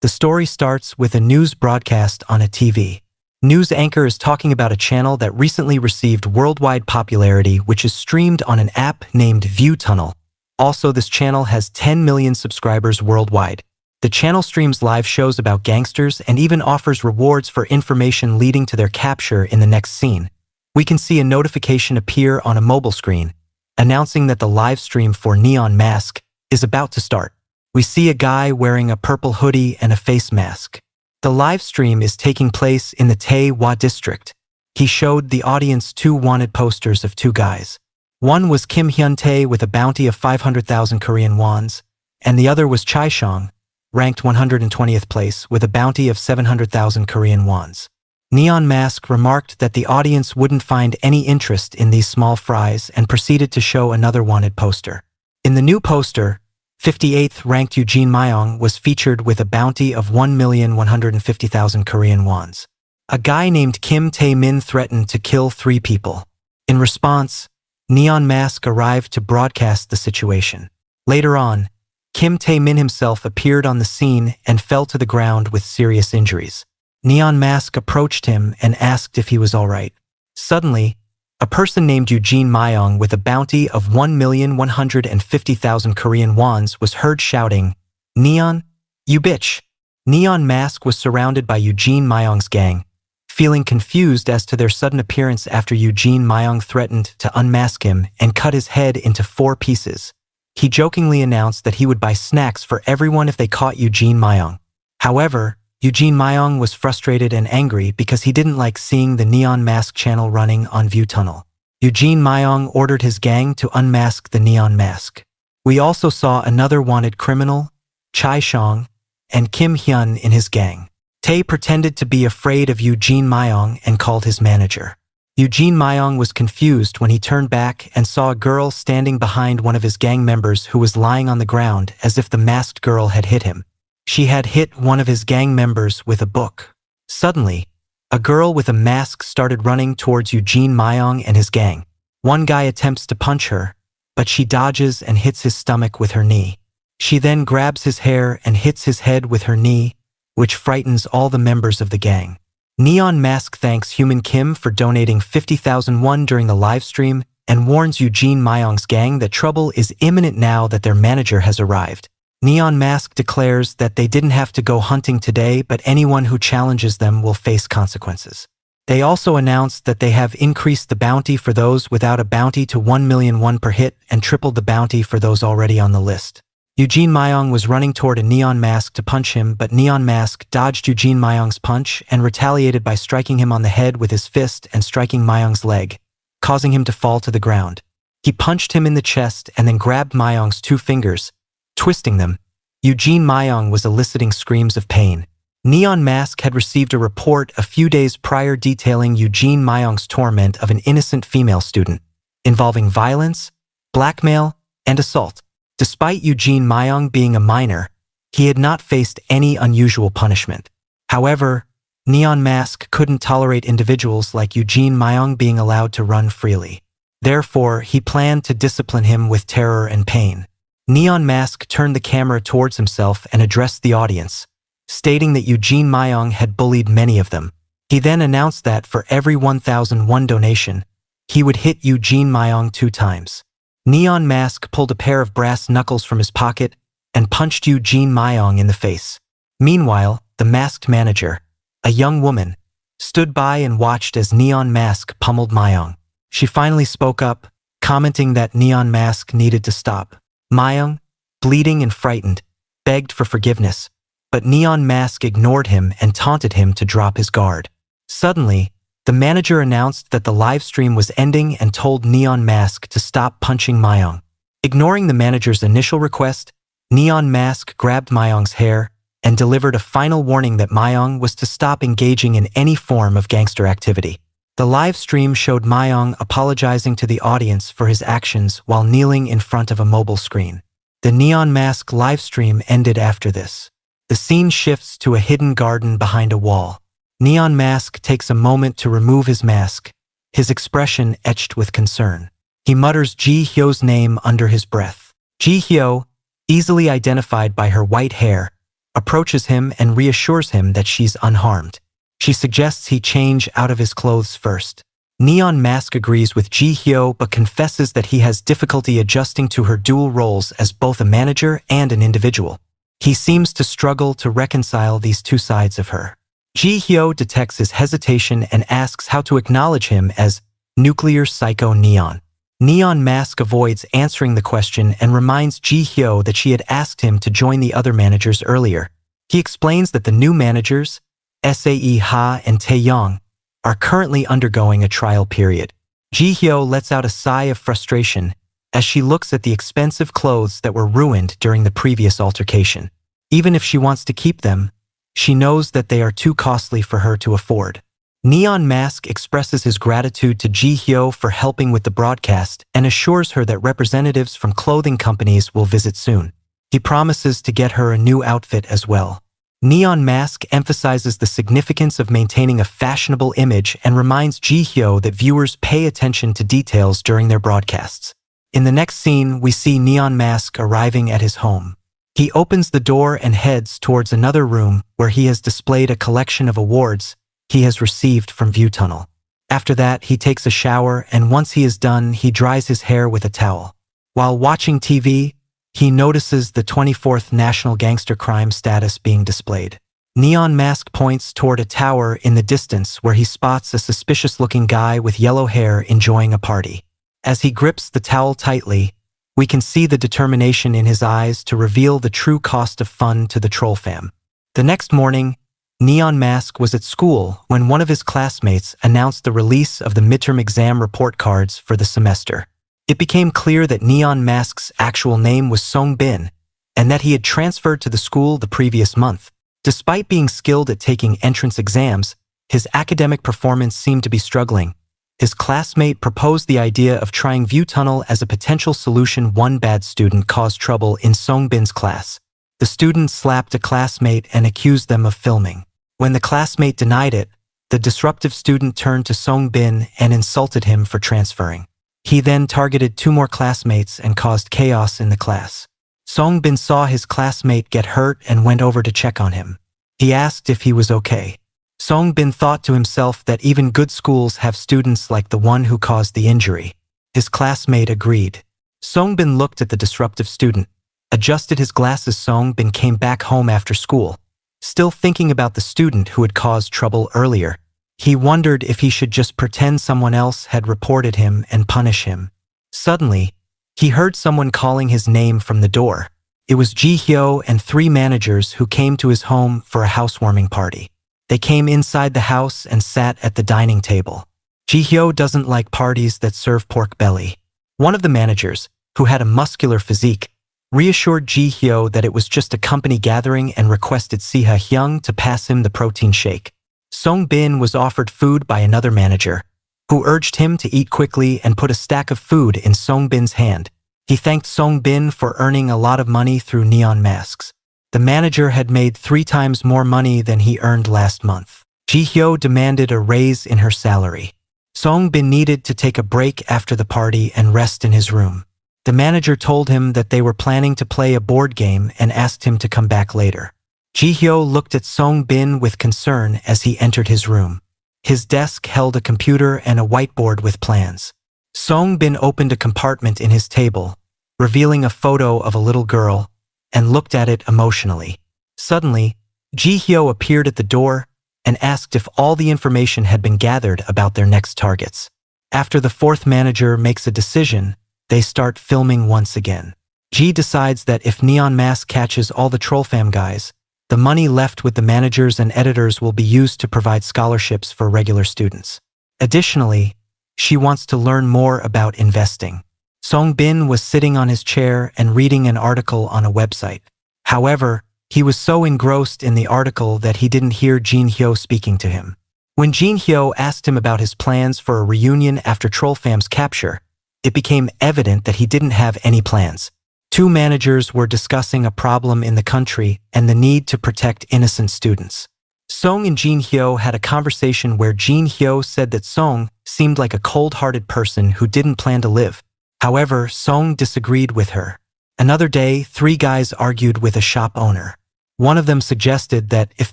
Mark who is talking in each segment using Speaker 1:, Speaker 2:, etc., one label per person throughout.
Speaker 1: The story starts with a news broadcast on a TV. News anchor is talking about a channel that recently received worldwide popularity, which is streamed on an app named View Tunnel. Also, this channel has 10 million subscribers worldwide. The channel streams live shows about gangsters and even offers rewards for information leading to their capture in the next scene. We can see a notification appear on a mobile screen, announcing that the live stream for Neon Mask is about to start. We see a guy wearing a purple hoodie and a face mask. The live stream is taking place in the Tae-Hwa district. He showed the audience two wanted posters of two guys. One was Kim Hyun-tae with a bounty of 500,000 Korean wons, and the other was Chae-shong, ranked 120th place with a bounty of 700,000 Korean wons. Neon Mask remarked that the audience wouldn't find any interest in these small fries and proceeded to show another wanted poster. In the new poster, 58th ranked Eugene Myong was featured with a bounty of 1,150,000 Korean wons. A guy named Kim Tae-min threatened to kill 3 people. In response, Neon Mask arrived to broadcast the situation. Later on, Kim Tae-min himself appeared on the scene and fell to the ground with serious injuries. Neon Mask approached him and asked if he was all right. Suddenly, a person named Eugene Myong with a bounty of 1,150,000 Korean wons was heard shouting, "Neon, you bitch!" Neon Mask was surrounded by Eugene Myong's gang, feeling confused as to their sudden appearance after Eugene Myong threatened to unmask him and cut his head into 4 pieces. He jokingly announced that he would buy snacks for everyone if they caught Eugene Myong. However, Eugene Myong was frustrated and angry because he didn't like seeing the Neon Mask channel running on View Tunnel. Eugene Myong ordered his gang to unmask the Neon Mask. We also saw another wanted criminal, Chae-shong, and Kim Hyun in his gang. Tae pretended to be afraid of Eugene Myong and called his manager. Eugene Myong was confused when he turned back and saw a girl standing behind one of his gang members who was lying on the ground as if the masked girl had hit him. She had hit one of his gang members with a book. Suddenly, a girl with a mask started running towards Eugene Myong and his gang. One guy attempts to punch her, but she dodges and hits his stomach with her knee. She then grabs his hair and hits his head with her knee, which frightens all the members of the gang. Neon Mask thanks Human Kim for donating 50,000 won during the live stream and warns Eugene Myong's gang that trouble is imminent now that their manager has arrived. Neon Mask declares that they didn't have to go hunting today, but anyone who challenges them will face consequences. They also announced that they have increased the bounty for those without a bounty to 1 million won per hit and tripled the bounty for those already on the list. Eugene Myong was running toward a Neon Mask to punch him, but Neon Mask dodged Eugene Myong's punch and retaliated by striking him on the head with his fist and striking Myong's leg, causing him to fall to the ground. He punched him in the chest and then grabbed Myong's 2 fingers, twisting them. Eugene Myong was eliciting screams of pain. Neon Mask had received a report a few days prior detailing Eugene Myong's torment of an innocent female student, involving violence, blackmail, and assault. Despite Eugene Myong being a minor, he had not faced any unusual punishment. However, Neon Mask couldn't tolerate individuals like Eugene Myong being allowed to run freely. Therefore, he planned to discipline him with terror and pain. Neon Mask turned the camera towards himself and addressed the audience, stating that Eugene Myong had bullied many of them. He then announced that for every 1,001 donation, he would hit Eugene Myong 2 times. Neon Mask pulled a pair of brass knuckles from his pocket and punched Eugene Myong in the face. Meanwhile, the masked manager, a young woman, stood by and watched as Neon Mask pummeled Myong. She finally spoke up, commenting that Neon Mask needed to stop. Myong, bleeding and frightened, begged for forgiveness, but Neon Mask ignored him and taunted him to drop his guard. Suddenly, the manager announced that the live stream was ending and told Neon Mask to stop punching Myong. Ignoring the manager's initial request, Neon Mask grabbed Myong's hair and delivered a final warning that Myong was to stop engaging in any form of gangster activity. The live stream showed Myong apologizing to the audience for his actions while kneeling in front of a mobile screen. The Neon Mask live stream ended after this. The scene shifts to a hidden garden behind a wall. Neon Mask takes a moment to remove his mask, his expression etched with concern. He mutters Ji Hyo's name under his breath. Ji Hyo, easily identified by her white hair, approaches him and reassures him that she's unharmed. She suggests he change out of his clothes first. Neon Mask agrees with Ji-hyo but confesses that he has difficulty adjusting to her dual roles as both a manager and an individual. He seems to struggle to reconcile these two sides of her. Ji-hyo detects his hesitation and asks how to acknowledge him as Nuclear Psycho Neon. Neon Mask avoids answering the question and reminds Ji-hyo that she had asked him to join the other managers earlier. He explains that the new managers, Sae Ha and Taeyong, are currently undergoing a trial period. Ji-hyo lets out a sigh of frustration as she looks at the expensive clothes that were ruined during the previous altercation. Even if she wants to keep them, she knows that they are too costly for her to afford. Neon Mask expresses his gratitude to Ji-hyo for helping with the broadcast and assures her that representatives from clothing companies will visit soon. He promises to get her a new outfit as well. Neon Mask emphasizes the significance of maintaining a fashionable image and reminds Ji-hyo that viewers pay attention to details during their broadcasts. In the next scene, we see Neon Mask arriving at his home. He opens the door and heads towards another room where he has displayed a collection of awards he has received from View Tunnel. After that, he takes a shower, and once he is done, he dries his hair with a towel. While watching TV, he notices the 24th National Gangster Crime status being displayed. Neon Mask points toward a tower in the distance where he spots a suspicious-looking guy with yellow hair enjoying a party. As he grips the towel tightly, we can see the determination in his eyes to reveal the true cost of fun to the troll fam. The next morning, Neon Mask was at school when one of his classmates announced the release of the midterm exam report cards for the semester. It became clear that Neon Mask's actual name was Song Bin, and that he had transferred to the school the previous month. Despite being skilled at taking entrance exams, his academic performance seemed to be struggling. His classmate proposed the idea of trying View Tunnel as a potential solution. One bad student caused trouble in Song Bin's class. The student slapped a classmate and accused them of filming. When the classmate denied it, the disruptive student turned to Song Bin and insulted him for transferring. He then targeted two more classmates and caused chaos in the class. Song Bin saw his classmate get hurt and went over to check on him. He asked if he was okay. Song Bin thought to himself that even good schools have students like the one who caused the injury. His classmate agreed. Song Bin looked at the disruptive student, adjusted his glasses. Song Bin came back home after school, still thinking about the student who had caused trouble earlier. He wondered if he should just pretend someone else had reported him and punish him. Suddenly, he heard someone calling his name from the door. It was Ji-hyo and 3 managers who came to his home for a housewarming party. They came inside the house and sat at the dining table. Ji-hyo doesn't like parties that serve pork belly. One of the managers, who had a muscular physique, reassured Ji-hyo that it was just a company gathering and requested Si-ha-hyung to pass him the protein shake. Song Bin was offered food by another manager, who urged him to eat quickly and put a stack of food in Song Bin's hand. He thanked Song Bin for earning a lot of money through Neon Masks. The manager had made 3 times more money than he earned last month. Ji-hyo demanded a raise in her salary. Song Bin needed to take a break after the party and rest in his room. The manager told him that they were planning to play a board game and asked him to come back later. Ji-hyo looked at Song Bin with concern as he entered his room. His desk held a computer and a whiteboard with plans. Song Bin opened a compartment in his table, revealing a photo of a little girl, and looked at it emotionally. Suddenly, Ji-hyo appeared at the door and asked if all the information had been gathered about their next targets. After the 4th manager makes a decision, they start filming once again. Ji decides that if Neon Mask catches all the Troll Fam guys, the money left with the managers and editors will be used to provide scholarships for regular students. Additionally, she wants to learn more about investing. Song Bin was sitting on his chair and reading an article on a website. However, he was so engrossed in the article that he didn't hear Ji-hyo speaking to him. When Ji-hyo asked him about his plans for a reunion after Troll Fam's capture, it became evident that he didn't have any plans. 2 managers were discussing a problem in the country and the need to protect innocent students. Song and Ji-hyo had a conversation where Ji-hyo said that Song seemed like a cold-hearted person who didn't plan to live. However, Song disagreed with her. Another day, 3 guys argued with a shop owner. One of them suggested that if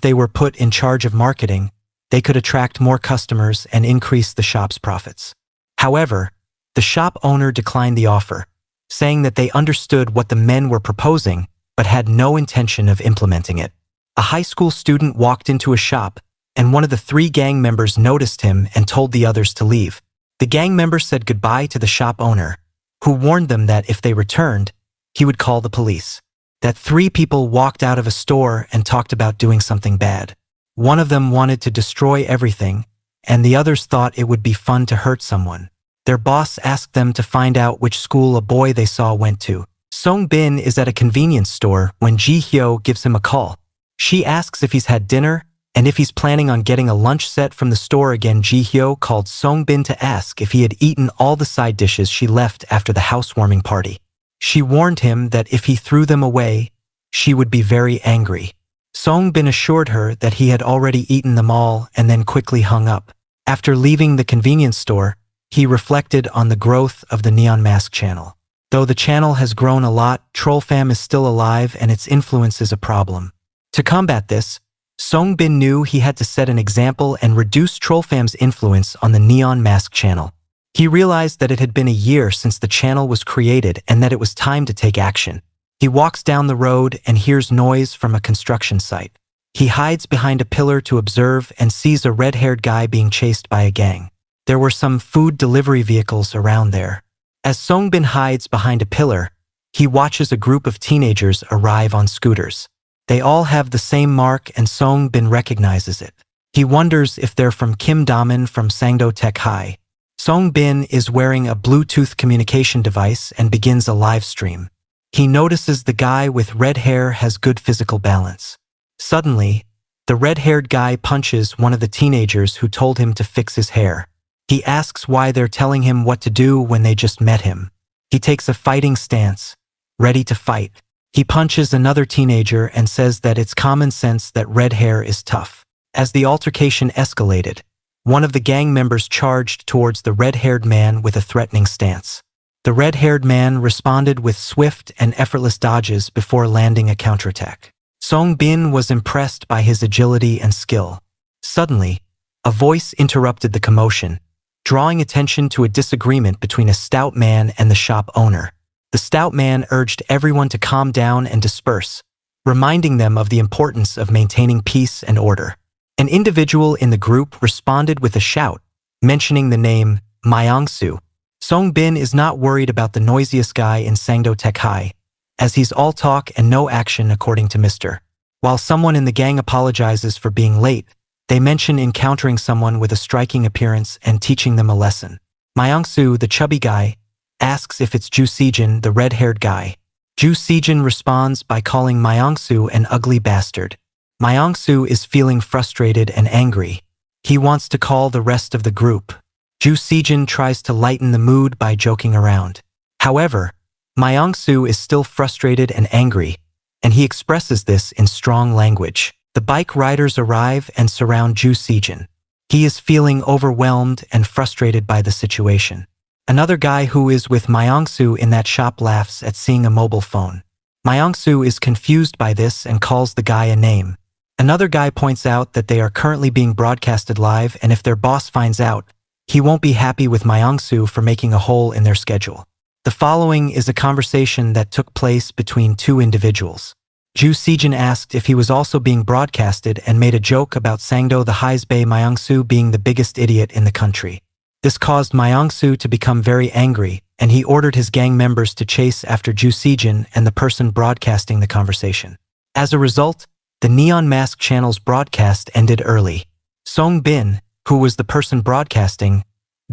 Speaker 1: they were put in charge of marketing, they could attract more customers and increase the shop's profits. However, the shop owner declined the offer, saying that they understood what the men were proposing but had no intention of implementing it. A high school student walked into a shop, and one of the three gang members noticed him and told the others to leave. The gang member said goodbye to the shop owner, who warned them that if they returned, he would call the police. That three people walked out of a store and talked about doing something bad. One of them wanted to destroy everything, and the others thought it would be fun to hurt someone. Their boss asked them to find out which school a boy they saw went to. Song Bin is at a convenience store when Ji Hyo gives him a call. She asks if he's had dinner and if he's planning on getting a lunch set from the store again. Ji Hyo called Song Bin to ask if he had eaten all the side dishes she left after the housewarming party. She warned him that if he threw them away, she would be very angry. Song Bin assured her that he had already eaten them all and then quickly hung up. After leaving the convenience store, he reflected on the growth of the Neon Mask channel. Though the channel has grown a lot, Trollfam is still alive and its influence is a problem. To combat this, Song Bin knew he had to set an example and reduce Trollfam's influence on the Neon Mask channel. He realized that it had been a year since the channel was created and that it was time to take action. He walks down the road and hears noise from a construction site. He hides behind a pillar to observe and sees a red-haired guy being chased by a gang. There were some food delivery vehicles around there. As Song Bin hides behind a pillar, he watches a group of teenagers arrive on scooters. They all have the same mark and Song Bin recognizes it. He wonders if they're from Kim Damin from Sangdo Tech High. Song Bin is wearing a Bluetooth communication device and begins a live stream. He notices the guy with red hair has good physical balance. Suddenly, the red-haired guy punches one of the teenagers who told him to fix his hair. He asks why they're telling him what to do when they just met him. He takes a fighting stance, ready to fight. He punches another teenager and says that it's common sense that red hair is tough. As the altercation escalated, one of the gang members charged towards the red-haired man with a threatening stance. The red-haired man responded with swift and effortless dodges before landing a counterattack. Song Bin was impressed by his agility and skill. Suddenly, a voice interrupted the commotion, drawing attention to a disagreement between a stout man and the shop owner. The stout man urged everyone to calm down and disperse, reminding them of the importance of maintaining peace and order. An individual in the group responded with a shout, mentioning the name Myongsu. Song Bin is not worried about the noisiest guy in Sangdo Tech High, as he's all talk and no action according to Mr. While someone in the gang apologizes for being late, they mention encountering someone with a striking appearance and teaching them a lesson. Myongsu, the chubby guy, asks if it's Ju Sejin, the red-haired guy. Ju Sejin responds by calling Myongsu an ugly bastard. Myongsu is feeling frustrated and angry. He wants to call the rest of the group. Ju Sejin tries to lighten the mood by joking around. However, Myongsu is still frustrated and angry, and he expresses this in strong language. The bike riders arrive and surround Ju Sejin. He is feeling overwhelmed and frustrated by the situation. Another guy who is with Myongsu in that shop laughs at seeing a mobile phone. Myongsu is confused by this and calls the guy a name. Another guy points out that they are currently being broadcasted live, and if their boss finds out, he won't be happy with Myongsu for making a hole in their schedule. The following is a conversation that took place between two individuals. Ju Sejin asked if he was also being broadcasted and made a joke about Sangdo the High's Bay Myongsu being the biggest idiot in the country. This caused Myongsu to become very angry, and he ordered his gang members to chase after Ju Sejin and the person broadcasting the conversation. As a result, the Neon Mask channel's broadcast ended early. Song Bin, who was the person broadcasting,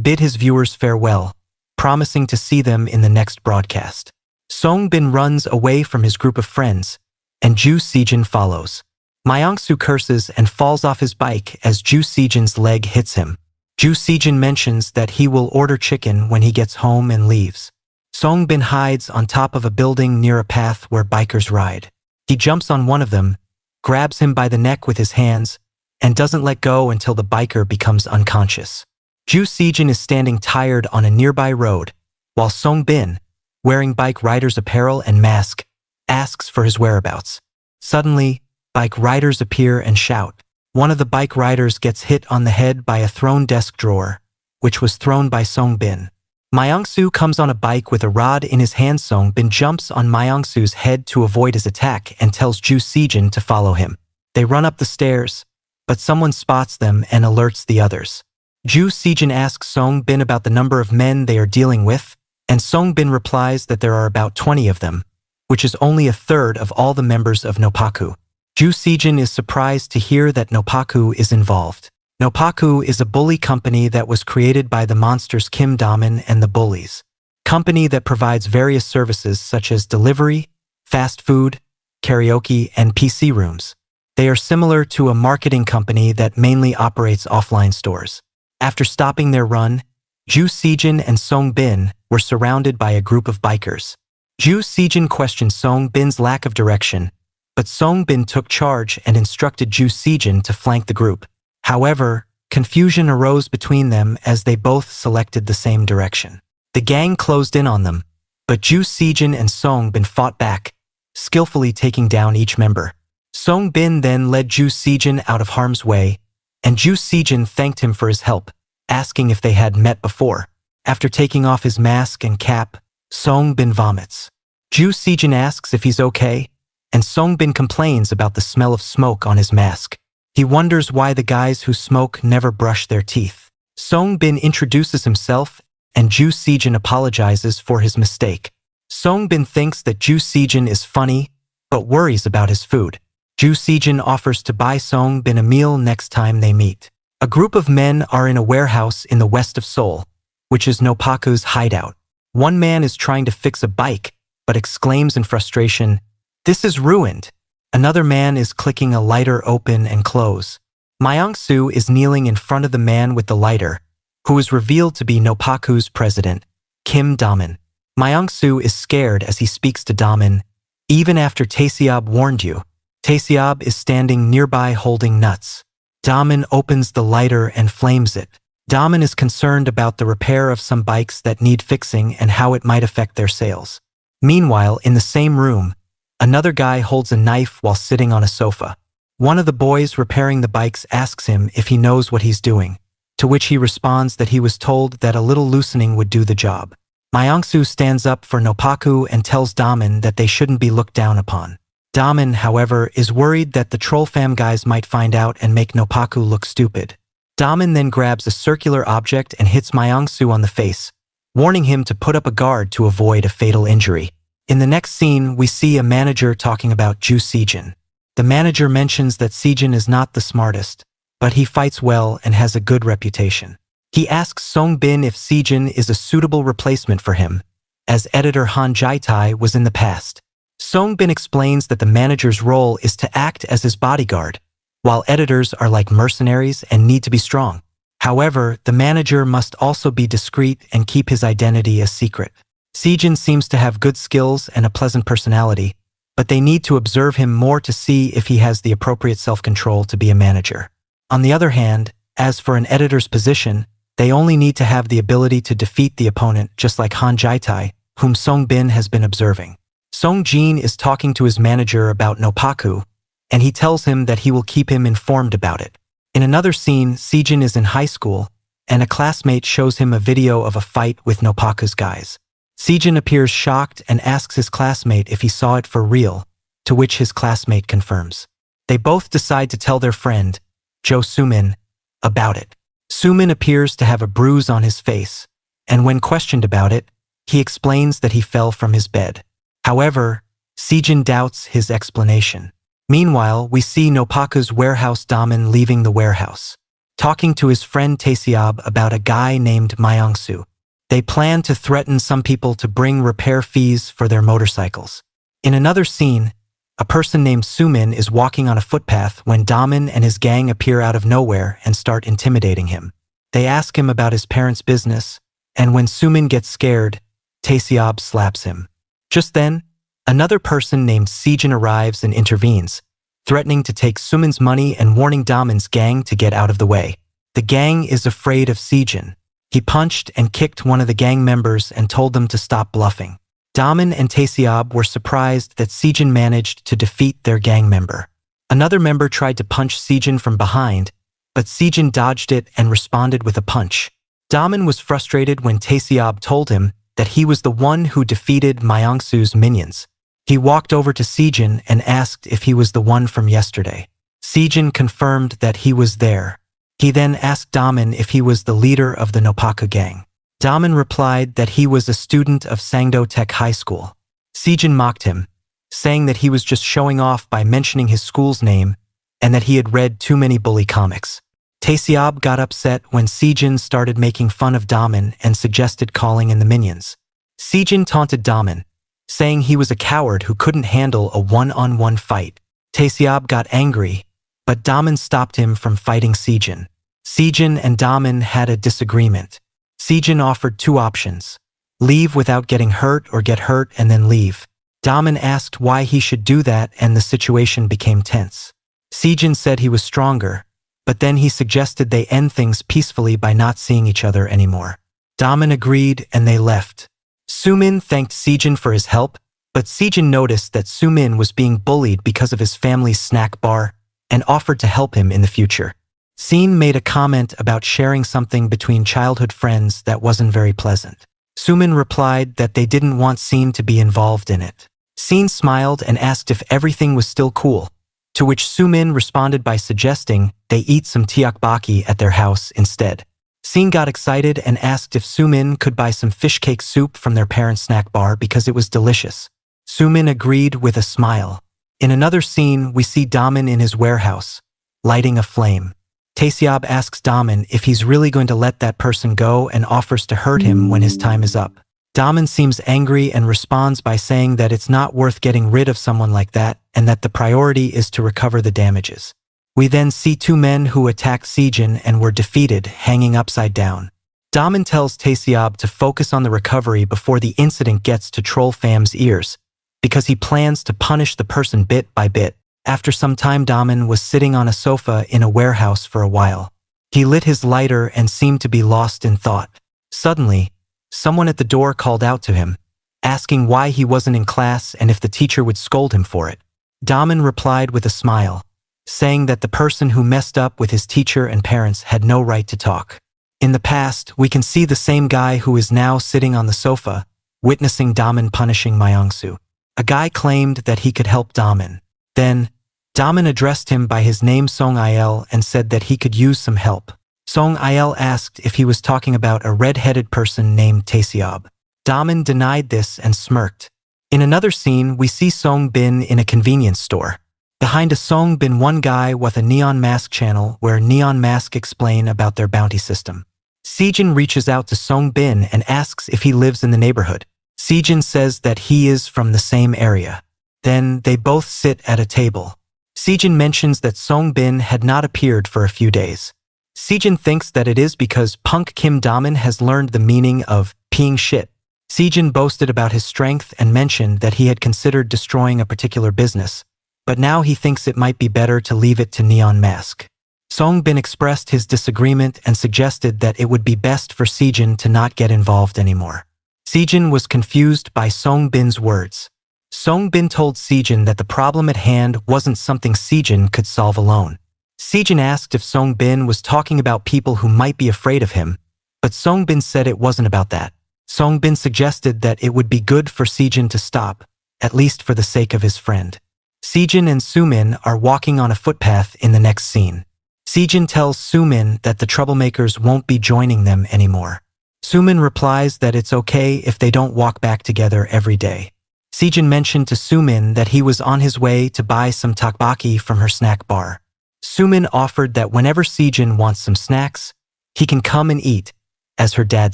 Speaker 1: bid his viewers farewell, promising to see them in the next broadcast. Song Bin runs away from his group of friends, and Ju Sejin follows. Myongsu curses and falls off his bike as Ju Sejin's leg hits him. Ju Sejin mentions that he will order chicken when he gets home and leaves. Song Bin hides on top of a building near a path where bikers ride. He jumps on one of them, grabs him by the neck with his hands, and doesn't let go until the biker becomes unconscious. Ju Sejin is standing tired on a nearby road, while Song Bin, wearing bike rider's apparel and mask, asks for his whereabouts. Suddenly, bike riders appear and shout. One of the bike riders gets hit on the head by a thrown desk drawer, which was thrown by Song-bin. Myung-soo comes on a bike with a rod in his hand. Song-bin jumps on Myung-soo's head to avoid his attack and tells Ju Sejin to follow him. They run up the stairs, but someone spots them and alerts the others. Ju Sejin asks Song-bin about the number of men they are dealing with, and Song-bin replies that there are about 20 of them, which is only a third of all the members of Noppaku. Ju Sejin is surprised to hear that Noppaku is involved. Noppaku is a bully company that was created by the monsters Kim Daman and the Bullies. Company that provides various services such as delivery, fast food, karaoke, and PC rooms. They are similar to a marketing company that mainly operates offline stores. After stopping their run, Ju Sejin and Song-bin were surrounded by a group of bikers. Ju Sejin questioned Song-bin's lack of direction, but Song-bin took charge and instructed Ju Sejin to flank the group. However, confusion arose between them as they both selected the same direction. The gang closed in on them, but Ju Sejin and Song-bin fought back, skillfully taking down each member. Song-bin then led Ju Sejin out of harm's way, and Ju Sejin thanked him for his help, asking if they had met before. After taking off his mask and cap, Song-bin vomits. Ju Sejin asks if he's okay, and Song-bin complains about the smell of smoke on his mask. He wonders why the guys who smoke never brush their teeth. Song-bin introduces himself, and Ju Sejin apologizes for his mistake. Song-bin thinks that Ju Sejin is funny, but worries about his food. Ju Sejin offers to buy Song-bin a meal next time they meet. A group of men are in a warehouse in the west of Seoul, which is Noppaku's hideout. One man is trying to fix a bike, but exclaims in frustration, "This is ruined." Another man is clicking a lighter open and close. Myung-soo is kneeling in front of the man with the lighter, who is revealed to be Noppaku's president, Kim Daman. Myung-soo is scared as he speaks to Daman, "Even after Taeseob warned you." Taeseob is standing nearby holding nuts. Daman opens the lighter and flames it. Daman is concerned about the repair of some bikes that need fixing and how it might affect their sales. Meanwhile, in the same room, another guy holds a knife while sitting on a sofa. One of the boys repairing the bikes asks him if he knows what he's doing, to which he responds that he was told that a little loosening would do the job. Myung-soo stands up for Noppaku and tells Daman that they shouldn't be looked down upon. Daman, however, is worried that the Troll Fam guys might find out and make Noppaku look stupid. Daman then grabs a circular object and hits Myung-soo on the face, warning him to put up a guard to avoid a fatal injury. In the next scene, we see a manager talking about Ju Sejin. The manager mentions that Sejin is not the smartest, but he fights well and has a good reputation. He asks Song-bin if Sejin is a suitable replacement for him, as editor Han Jae-tae was in the past. Song-bin explains that the manager's role is to act as his bodyguard, while editors are like mercenaries and need to be strong. However, the manager must also be discreet and keep his identity a secret. Sejin seems to have good skills and a pleasant personality, but they need to observe him more to see if he has the appropriate self-control to be a manager. On the other hand, as for an editor's position, they only need to have the ability to defeat the opponent, just like Han Jae-tae, whom Song-bin has been observing. Song-jin is talking to his manager about Noppaku, and he tells him that he will keep him informed about it. In another scene, Sejin is in high school, and a classmate shows him a video of a fight with Noppaku's guys. Sejin appears shocked and asks his classmate if he saw it for real, to which his classmate confirms. They both decide to tell their friend, Jo Sumin, about it. Sumin appears to have a bruise on his face, and when questioned about it, he explains that he fell from his bed. However, Sejin doubts his explanation. Meanwhile, we see Noppaku's warehouse Daman leaving the warehouse, talking to his friend Taeseob about a guy named Myung-soo. They plan to threaten some people to bring repair fees for their motorcycles. In another scene, a person named Sumin is walking on a footpath when Daman and his gang appear out of nowhere and start intimidating him. They ask him about his parents' business, and when Sumin gets scared, Taeseob slaps him. Just then, another person named Sejin arrives and intervenes, threatening to take Sumin's money and warning Daman's gang to get out of the way. The gang is afraid of Sejin. He punched and kicked one of the gang members and told them to stop bluffing. Daman and Taeseob were surprised that Sejin managed to defeat their gang member. Another member tried to punch Sejin from behind, but Sejin dodged it and responded with a punch. Daman was frustrated when Taeseob told him that he was the one who defeated Myongsu's minions. He walked over to Sejin and asked if he was the one from yesterday. Sejin confirmed that he was there. He then asked Daman if he was the leader of the Noppaku gang. Daman replied that he was a student of Sangdo Tech High School. Sejin mocked him, saying that he was just showing off by mentioning his school's name and that he had read too many bully comics. Taeseob got upset when Sejin started making fun of Daman and suggested calling in the minions. Sejin taunted Daman, saying he was a coward who couldn't handle a one-on-one fight. Taeseob got angry, but Daman stopped him from fighting Sejin. Sejin and Daman had a disagreement. Sejin offered two options: leave without getting hurt or get hurt and then leave. Daman asked why he should do that and the situation became tense. Sejin said he was stronger, but then he suggested they end things peacefully by not seeing each other anymore. Daman agreed and they left. Sumin thanked Sejin for his help, but Sejin noticed that Sumin was being bullied because of his family's snack bar and offered to help him in the future. Seen made a comment about sharing something between childhood friends that wasn't very pleasant. Sumin replied that they didn't want Seen to be involved in it. Seen smiled and asked if everything was still cool, to which Sumin responded by suggesting they eat some tteokbokki at their house instead. Seen got excited and asked if Sumin could buy some fish cake soup from their parents' snack bar because it was delicious. Sumin agreed with a smile. In another scene, we see Daman in his warehouse, lighting a flame. Taeseob asks Daman if he's really going to let that person go and offers to hurt him when his time is up. Daman seems angry and responds by saying that it's not worth getting rid of someone like that and that the priority is to recover the damages. We then see two men who attacked Sejin and were defeated, hanging upside down. Daman tells Taeseob to focus on the recovery before the incident gets to Troll Fam's ears, because he plans to punish the person bit by bit. After some time, Daman was sitting on a sofa in a warehouse for a while. He lit his lighter and seemed to be lost in thought. Suddenly, someone at the door called out to him, asking why he wasn't in class and if the teacher would scold him for it. Daman replied with a smile, saying that the person who messed up with his teacher and parents had no right to talk. In the past, we can see the same guy who is now sitting on the sofa, witnessing Daman punishing Myongsu. A guy claimed that he could help Daman. Then, Daman addressed him by his name Song Il and said that he could use some help. Song Il asked if he was talking about a red-headed person named Taeseob. Daman denied this and smirked. In another scene, we see Song Bin in a convenience store. Behind a Song Bin, one guy with a Neon Mask channel where Neon Mask explain about their bounty system. Sejin reaches out to Song Bin and asks if he lives in the neighborhood. Sejin says that he is from the same area. Then they both sit at a table. Sejin mentions that Song Bin had not appeared for a few days. Sejin thinks that it is because Punk Kim Daman has learned the meaning of peeing shit. Sejin boasted about his strength and mentioned that he had considered destroying a particular business, but now he thinks it might be better to leave it to Neon Mask. Song Bin expressed his disagreement and suggested that it would be best for Sejin to not get involved anymore. Sejin was confused by Song Bin's words. Song Bin told Sejin that the problem at hand wasn't something Sejin could solve alone. Sejin asked if Song Bin was talking about people who might be afraid of him, but Song Bin said it wasn't about that. Song Bin suggested that it would be good for Sejin to stop, at least for the sake of his friend. Sejin and Sumin are walking on a footpath in the next scene. Sejin tells Sumin that the troublemakers won't be joining them anymore. Sumin replies that it's okay if they don't walk back together every day. Sejin mentioned to Sumin that he was on his way to buy some tteokbokki from her snack bar. Sumin offered that whenever Sejin wants some snacks, he can come and eat, as her dad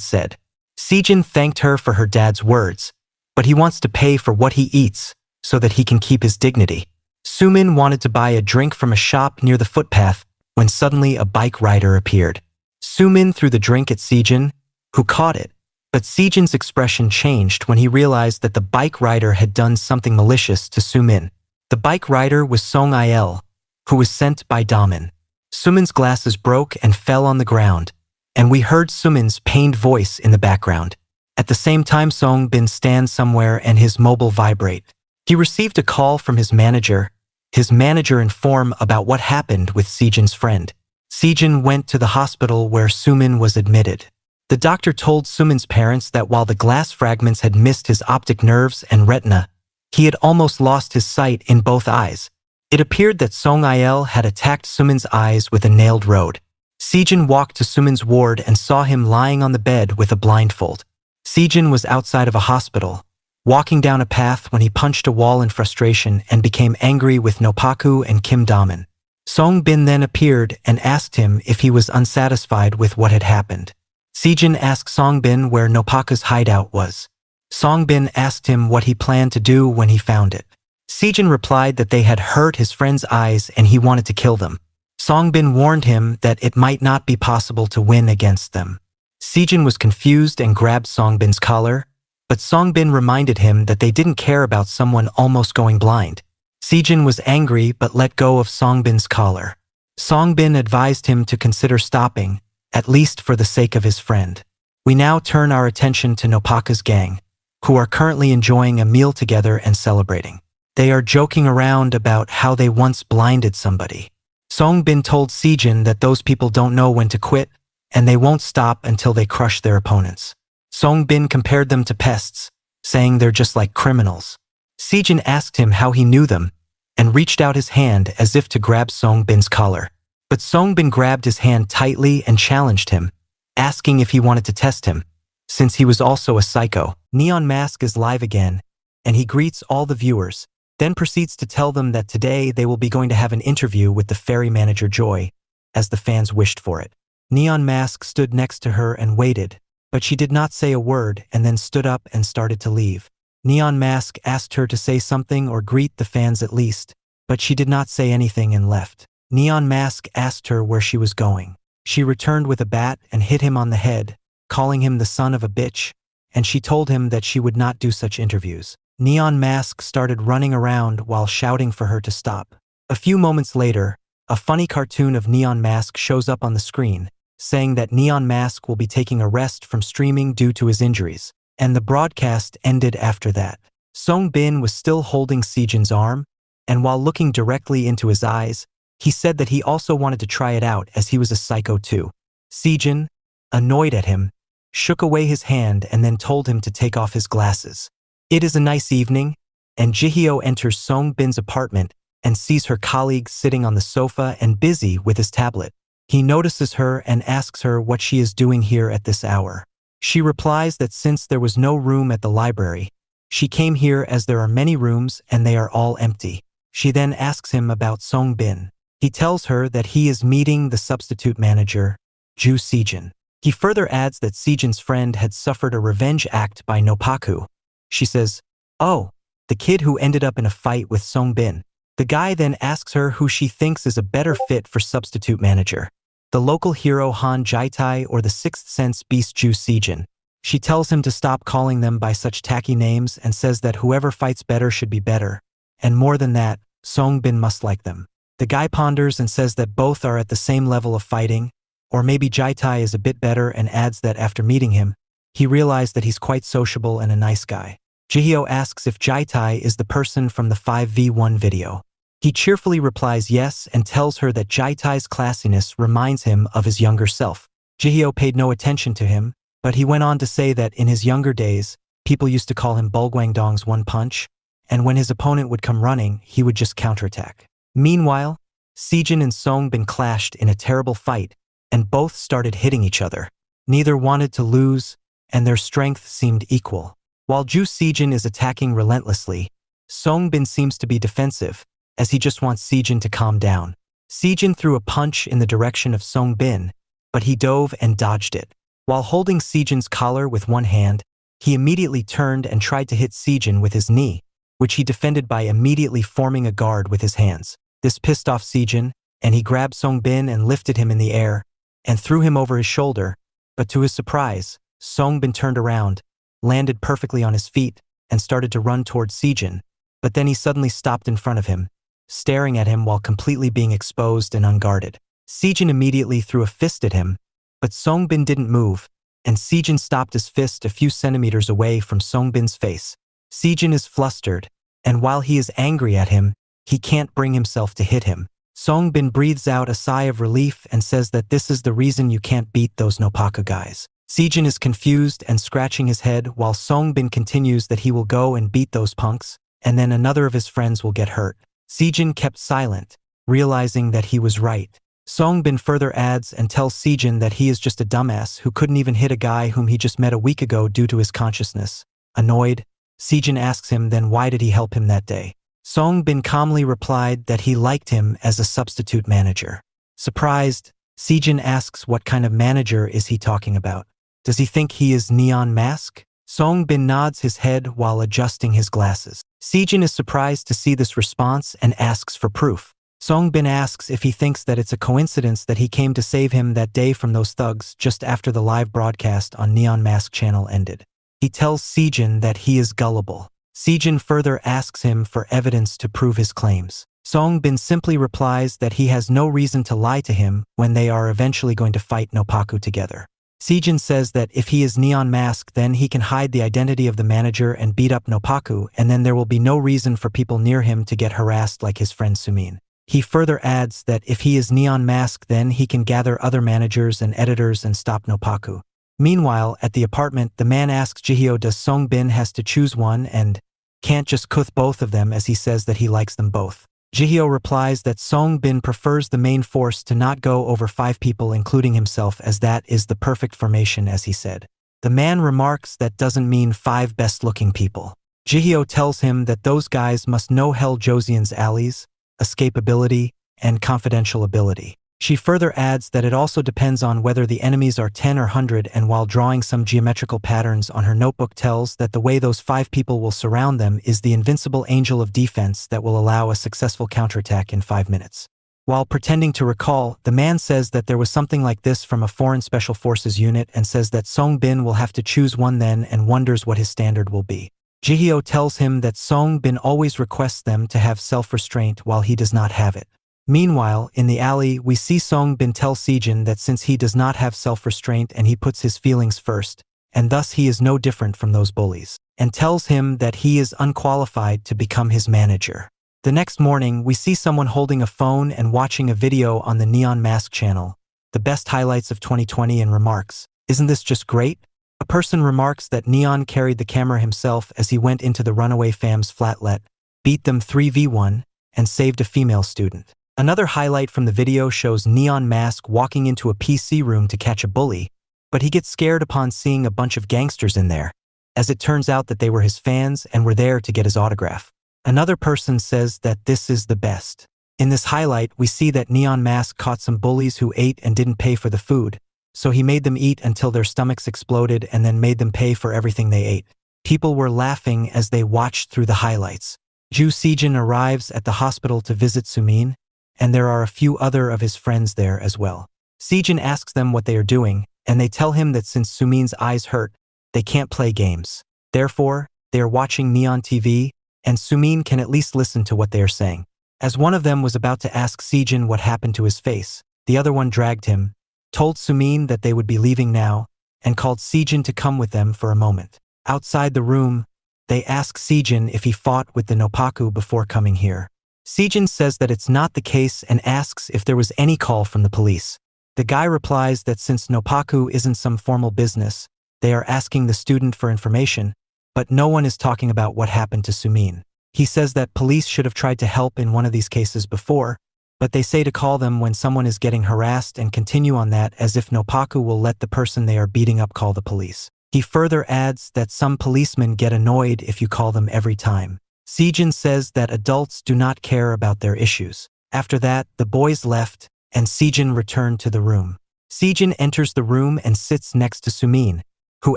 Speaker 1: said. Sejin thanked her for her dad's words, but he wants to pay for what he eats so that he can keep his dignity. Sumin wanted to buy a drink from a shop near the footpath when suddenly a bike rider appeared. Sumin threw the drink at Sejin, who caught it. But Sejin's expression changed when he realized that the bike rider had done something malicious to Sumin. The bike rider was Song Il, who was sent by Daman. Sumin's glasses broke and fell on the ground, and we heard Sumin's pained voice in the background. At the same time, Song Bin stands somewhere and his mobile vibrate. He received a call from his manager, his manager inform about what happened with Sejin's friend. Sejin went to the hospital where Sumin was admitted. The doctor told Sumin's parents that while the glass fragments had missed his optic nerves and retina, he had almost lost his sight in both eyes. It appeared that Song Il had attacked Sumin's eyes with a nailed rod. Sejin walked to Sumin's ward and saw him lying on the bed with a blindfold. Sejin was outside of a hospital, walking down a path when he punched a wall in frustration and became angry with Nopaku and Kim Daman. Song Bin then appeared and asked him if he was unsatisfied with what had happened. Sejin asked Song Bin where Nopaku's hideout was. Song Bin asked him what he planned to do when he found it. Sejin replied that they had hurt his friend's eyes and he wanted to kill them. Song Bin warned him that it might not be possible to win against them. Sejin was confused and grabbed Song Bin's collar, but Song Bin reminded him that they didn't care about someone almost going blind. Sejin was angry but let go of Song Bin's collar. Song Bin advised him to consider stopping, at least for the sake of his friend. We now turn our attention to Nopaku's gang, who are currently enjoying a meal together and celebrating. They are joking around about how they once blinded somebody. Song Bin told Sejin that those people don't know when to quit, and they won't stop until they crush their opponents. Song Bin compared them to pests, saying they're just like criminals. Sejin asked him how he knew them, and reached out his hand as if to grab Song Bin's collar. But Song Bin grabbed his hand tightly and challenged him, asking if he wanted to test him, since he was also a psycho. Neon Mask is live again, and he greets all the viewers, then proceeds to tell them that today they will be going to have an interview with the fairy manager Joy, as the fans wished for it. Neon Mask stood next to her and waited, but she did not say a word and then stood up and started to leave. Neon Mask asked her to say something or greet the fans at least, but she did not say anything and left. Neon Mask asked her where she was going. She returned with a bat and hit him on the head, calling him the son of a bitch, and she told him that she would not do such interviews. Neon Mask started running around while shouting for her to stop. A few moments later, a funny cartoon of Neon Mask shows up on the screen, saying that Neon Mask will be taking a rest from streaming due to his injuries, and the broadcast ended after that. Song Bin was still holding Sejin's arm, and while looking directly into his eyes, he said that he also wanted to try it out as he was a psycho too. Sejin, annoyed at him, shook away his hand and then told him to take off his glasses. It is a nice evening, and Jihyo enters Song Bin's apartment and sees her colleague sitting on the sofa and busy with his tablet. He notices her and asks her what she is doing here at this hour. She replies that since there was no room at the library, she came here as there are many rooms and they are all empty. She then asks him about Song Bin. He tells her that he is meeting the substitute manager, Ju Sejin. He further adds that Sejin's friend had suffered a revenge act by Nopaku. She says, "Oh, the kid who ended up in a fight with Song Bin." The guy then asks her who she thinks is a better fit for substitute manager. The local hero Han Jaitai or the Sixth Sense beast Ju Sejin. She tells him to stop calling them by such tacky names and says that whoever fights better should be better. And more than that, Song Bin must like them. The guy ponders and says that both are at the same level of fighting, or maybe Jaitai is a bit better and adds that after meeting him, he realized that he's quite sociable and a nice guy. Jihyo asks if Jaitai is the person from the 5v1 video. He cheerfully replies yes and tells her that Jaitai's classiness reminds him of his younger self. Jihyo paid no attention to him, but he went on to say that in his younger days, people used to call him Bulguangdong's one punch, and when his opponent would come running, he would just counterattack. Meanwhile, Sejin and Song Bin clashed in a terrible fight, and both started hitting each other. Neither wanted to lose, and their strength seemed equal. While Ju Sejin is attacking relentlessly, Song Bin seems to be defensive, as he just wants Sejin to calm down. Sejin threw a punch in the direction of Song Bin, but he dove and dodged it. While holding Sejin's collar with one hand, he immediately turned and tried to hit Sejin with his knee, which he defended by immediately forming a guard with his hands. This pissed off Sejin, and he grabbed Song Bin and lifted him in the air, and threw him over his shoulder, but to his surprise, Song Bin turned around, landed perfectly on his feet, and started to run towards Sejin, but then he suddenly stopped in front of him, staring at him while completely being exposed and unguarded. Sejin immediately threw a fist at him, but Song Bin didn't move, and Sejin stopped his fist a few centimeters away from Song Bin's face. Sejin is flustered, and while he is angry at him, he can't bring himself to hit him. Songbin breathes out a sigh of relief and says that this is the reason you can't beat those Noppaku guys. Sejin is confused and scratching his head while Songbin continues that he will go and beat those punks, and then another of his friends will get hurt. Sejin kept silent, realizing that he was right. Songbin further adds and tells Sejin that he is just a dumbass who couldn't even hit a guy whom he just met a week ago due to his consciousness. Annoyed, Sejin asks him then why did he help him that day. Songbin calmly replied that he liked him as a substitute manager. Surprised, Sejin asks what kind of manager is he talking about. Does he think he is Neon Mask? Songbin nods his head while adjusting his glasses. Sejin is surprised to see this response and asks for proof. Songbin asks if he thinks that it's a coincidence that he came to save him that day from those thugs just after the live broadcast on Neon Mask channel ended. He tells Sejin that he is gullible. Sejin further asks him for evidence to prove his claims. Songbin simply replies that he has no reason to lie to him when they are eventually going to fight Noppaku together. Sejin says that if he is Neon Mask then he can hide the identity of the manager and beat up Noppaku and then there will be no reason for people near him to get harassed like his friend Sumin. He further adds that if he is Neon Mask then he can gather other managers and editors and stop Noppaku. Meanwhile, at the apartment, the man asks Jihyo does Songbin has to choose one and can't just kuth both of them as he says that he likes them both. Jihyo replies that Songbin prefers the main force to not go over 5 people including himself as that is the perfect formation as he said. The man remarks that doesn't mean 5 best-looking people. Jihyo tells him that those guys must know Hell Josian's alleys, escapability, and confidential ability. She further adds that it also depends on whether the enemies are 10 or 100 and while drawing some geometrical patterns on her notebook tells that the way those 5 people will surround them is the invincible angel of defense that will allow a successful counterattack in 5 minutes. While pretending to recall, the man says that there was something like this from a foreign special forces unit and says that Songbin will have to choose one then and wonders what his standard will be. Jihyo tells him that Songbin always requests them to have self-restraint while he does not have it. Meanwhile, in the alley, we see Songbin tell Sejin that since he does not have self-restraint and he puts his feelings first, and thus he is no different from those bullies, and tells him that he is unqualified to become his manager. The next morning, we see someone holding a phone and watching a video on the Neon Mask channel, the best highlights of 2020 and remarks, "Isn't this just great?" A person remarks that Neon carried the camera himself as he went into the runaway fam's flatlet, beat them 3v1, and saved a female student. Another highlight from the video shows Neon Mask walking into a PC room to catch a bully, but he gets scared upon seeing a bunch of gangsters in there, as it turns out that they were his fans and were there to get his autograph. Another person says that this is the best. In this highlight, we see that Neon Mask caught some bullies who ate and didn't pay for the food, so he made them eat until their stomachs exploded and then made them pay for everything they ate. People were laughing as they watched through the highlights. Ju Sejin arrives at the hospital to visit Sumin, and there are a few other of his friends there as well. Sejin asks them what they are doing, and they tell him that since Sumin's eyes hurt, they can't play games. Therefore, they are watching Neon TV, and Sumin can at least listen to what they are saying. As one of them was about to ask Sejin what happened to his face, the other one dragged him, told Sumin that they would be leaving now, and called Sejin to come with them for a moment. Outside the room, they ask Sejin if he fought with the Noppaku before coming here. Sejin says that it's not the case and asks if there was any call from the police. The guy replies that since Noppaku isn't some formal business, they are asking the student for information, but no one is talking about what happened to Sumin. He says that police should have tried to help in one of these cases before, but they say to call them when someone is getting harassed and continue on that as if Noppaku will let the person they are beating up call the police. He further adds that some policemen get annoyed if you call them every time. Sejin says that adults do not care about their issues. After that, the boys left, and Sejin returned to the room. Sejin enters the room and sits next to Sumin, who